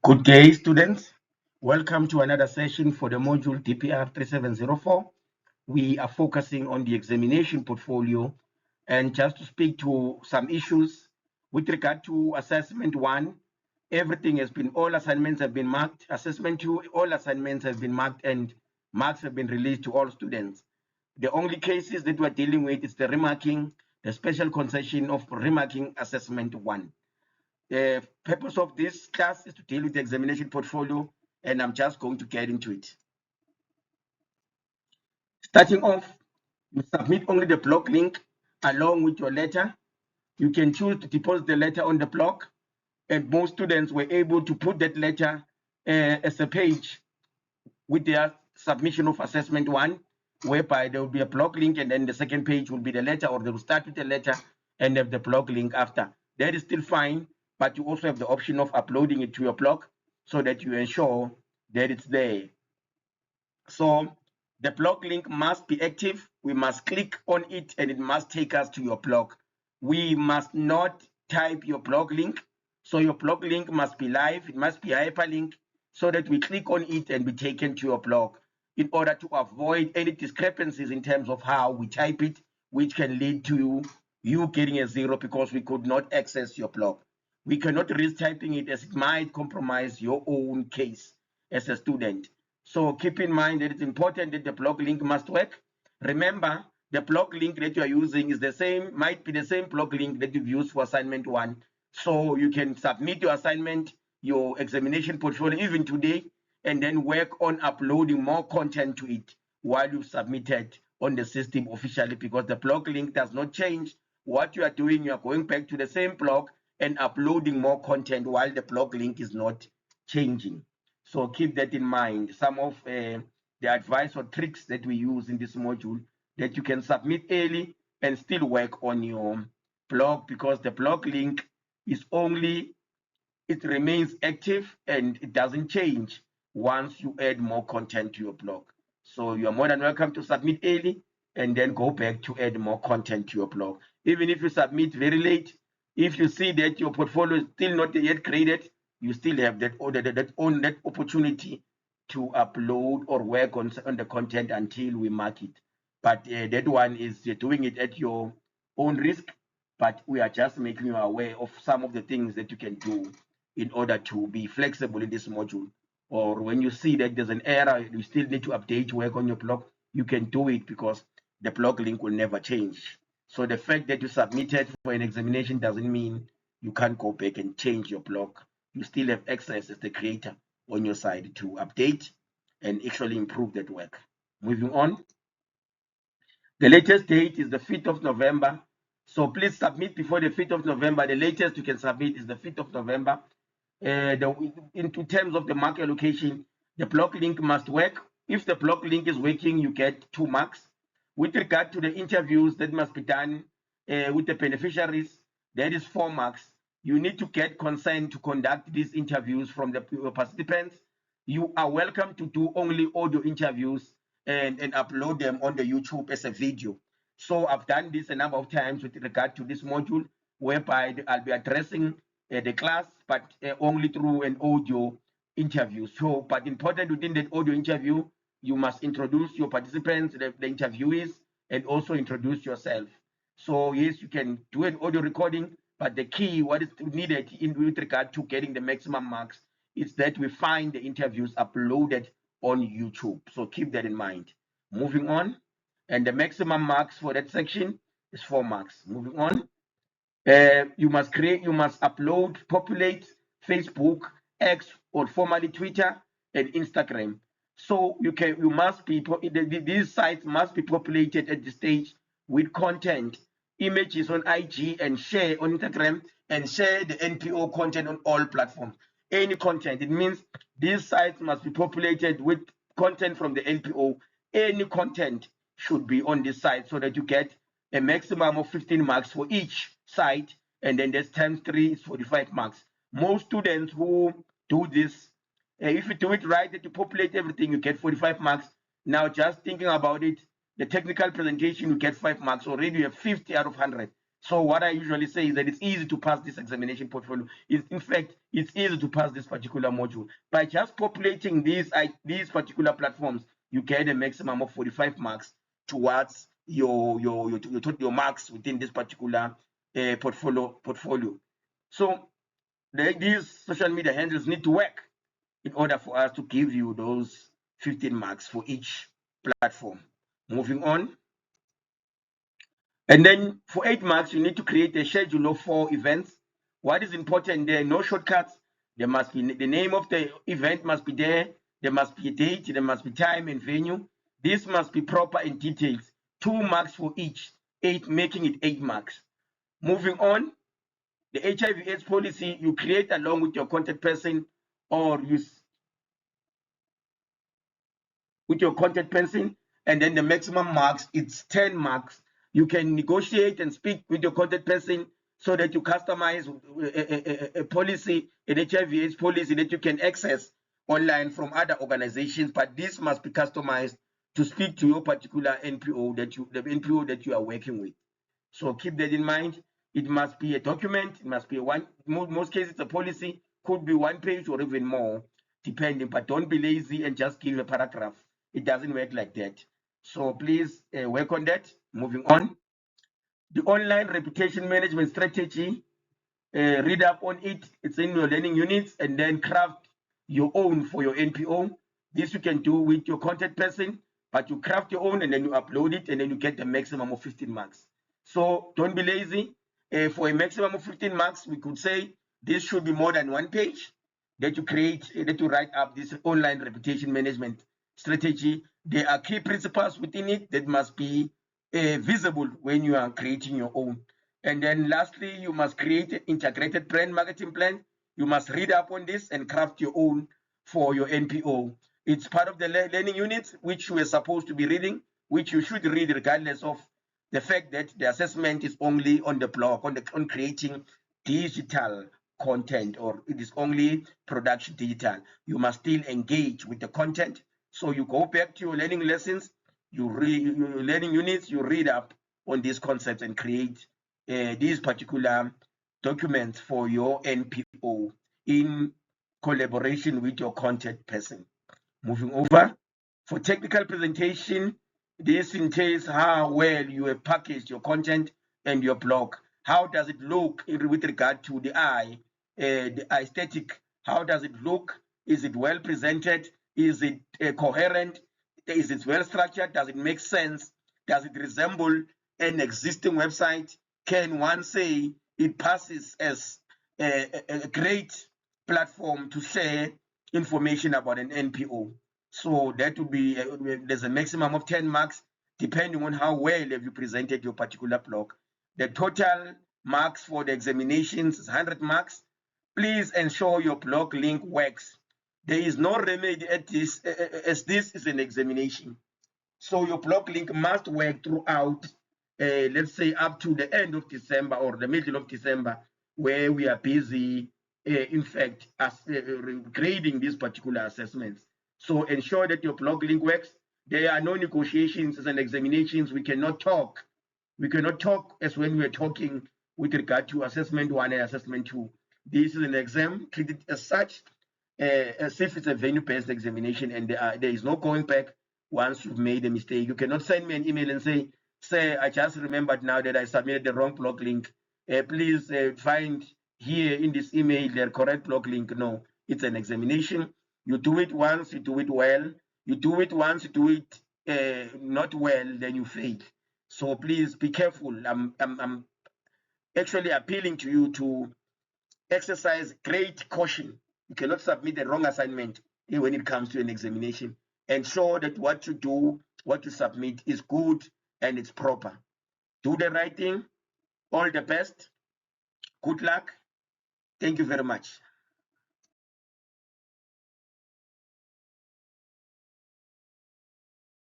Good day, students. Welcome to another session for the module DPR3704. We are focusing on the examination portfolio and just to speak to some issues with regard to assessment 1, all assignments have been marked. Assessment 2, all assignments have been marked and marks have been released to all students. The only cases that we're dealing with is the remarking, the special concession of remarking assessment 1. The purpose of this class is to deal with the examination portfolio, and I'm just going to get into it. Starting off, you submit only the block link along with your letter. You can choose to deposit the letter on the block, and most students were able to put that letter as a page with their submission of assessment 1, whereby there will be a block link, and then the second page will be the letter, or they will start with the letter and have the block link after. That is still fine, but you also have the option of uploading it to your blog so that you ensure that it's there. So the blog link must be active. We must click on it and it must take us to your blog. We must not type your blog link. So your blog link must be live. It must be a hyperlink so that we click on it and be taken to your blog in order to avoid any discrepancies in terms of how we type it, which can lead to you getting a 0 because we could not access your blog. We cannot risk typing it as it might compromise your own case as a student. So keep in mind that it's important that the blog link must work. Remember, the blog link that you are using is the same, might be the same blog link that you've used for assignment 1. So you can submit your assignment, your examination portfolio even today, and then work on uploading more content to it while you've submitted on the system officially, because the blog link does not change. What you are doing, you are going back to the same blog and uploading more content while the blog link is not changing. So keep that in mind. Some of the advice or tricks that we use in this module that you can submit early and still work on your blog, because the blog link is only, it remains active and it doesn't change once you add more content to your blog. So you are more than welcome to submit early and then go back to add more content to your blog. Even if you submit very late, if you see that your portfolio is still not yet created, you still have that opportunity to upload or work on the content until we mark it. But that one is doing it at your own risk, but we are just making you aware of some of the things that you can do in order to be flexible in this module. Or when you see that there's an error, you still need to update work on your blog, you can do it because the blog link will never change. So the fact that you submitted for an examination doesn't mean you can't go back and change your blog. You still have access as the creator on your side to update and actually improve that work. Moving on. The latest date is the 5th of November. So please submit before the 5th of November. The latest you can submit is the 5th of November. In terms of the mark allocation, the block link must work. If the block link is working, you get 2 marks. With regard to the interviews that must be done with the beneficiaries, that is 4 marks. You need to get consent to conduct these interviews from the participants. You are welcome to do only audio interviews and upload them on the YouTube as a video. So I've done this a number of times with regard to this module, whereby I'll be addressing the class, but only through an audio interview. So, but important within that audio interview, you must introduce your participants, the interviewees, and also introduce yourself. So yes, you can do an audio recording, but the key, what is needed with regard to getting the maximum marks, is that we find the interviews uploaded on YouTube. So keep that in mind. Moving on, and the maximum marks for that section is 4 marks. Moving on. You must upload, populate Facebook, X, or formerly Twitter and Instagram. So these sites must be populated at this stage with content, images on IG, and share on Instagram, and share the NPO content on all platforms. Any content, it means these sites must be populated with content from the NPO. Any content should be on this site so that you get a maximum of 15 marks for each site, and then there's times 3 is 45 marks. Most students who do this, if you do it right, that you populate everything, you get 45 marks. Now just thinking about it, the technical presentation, you get 5 marks. Already you have 50 out of 100. So what I usually say is that it's easy to pass this examination portfolio. In fact, it's easy to pass this particular module. By just populating these particular platforms, you get a maximum of 45 marks towards your marks within this particular portfolio. So these social media handles need to work in order for us to give you those 15 marks for each platform. Moving on. And then for 8 marks, you need to create a schedule of 4 events. What is important there? No shortcuts. There must be the name of the event must be there. There must be a date. There must be time and venue. This must be proper and detailed. 2 marks for each, 8, making it 8 marks. Moving on, the HIV/AIDS policy you create along with your contact person, or with your contact person, and then the maximum marks, it's 10 marks. You can negotiate and speak with your contact person so that you customize a policy, an HIV/AIDS policy that you can access online from other organizations, but this must be customized to speak to your particular NPO that you are working with. So keep that in mind. It must be a document. It must be most cases a policy, could be 1 page or even more, depending, but don't be lazy and just give a paragraph. It doesn't work like that. So please work on that. Moving on. The online reputation management strategy, read up on it. It's in your learning units, and then craft your own for your NPO. This you can do with your contact person, but you craft your own and then you upload it, and then you get the maximum of 15 marks. So don't be lazy. For a maximum of 15 marks, we could say this should be more than 1 page that you create, that you write up this online reputation management strategy. There are key principles within it that must be visible when you are creating your own. And then lastly, you must create an integrated brand marketing plan. You must read up on this and craft your own for your NPO. It's part of the learning units, which you are supposed to be reading, which you should read regardless of the fact that the assessment is only on the blog, on creating digital content, or it is only production digital. You must still engage with the content. So you go back to your learning lessons, you read your learning units, you read up on these concepts and create these particular documents for your NPO in collaboration with your contact person. Moving over, for technical presentation, this entails how well you have packaged your content and your blog. How does it look with regard to the aesthetic? How does it look? Is it well presented? Is it coherent? Is it well structured? Does it make sense? Does it resemble an existing website? Can one say it passes as a great platform to share information about an NPO? So that would be, there's a maximum of 10 marks, depending on how well have you presented your particular blog. The total marks for the examinations is 100 marks. Please ensure your blog link works. There is no remedy at this, as this is an examination. So your blog link must work throughout, let's say up to the end of December or the middle of December, where we are busy, in fact, grading these particular assessments. So ensure that your blog link works. There are no negotiations and examinations. We cannot talk. We cannot talk as when we are talking with regard to assessment 1 and assessment 2. This is an exam, treat it as such, as if it's a venue-based examination, and there is no going back once you've made a mistake. You cannot send me an email and say, I just remembered now that I submitted the wrong blog link. Please find here in this email the correct blog link. No, it's an examination. You do it once, you do it well. You do it once, you do it not well, then you fail. So please be careful. I'm actually appealing to you to exercise great caution. You cannot submit the wrong assignment when it comes to an examination. Ensure that what you do, what you submit is good and it's proper. Do the right thing. All the best. Good luck. Thank you very much.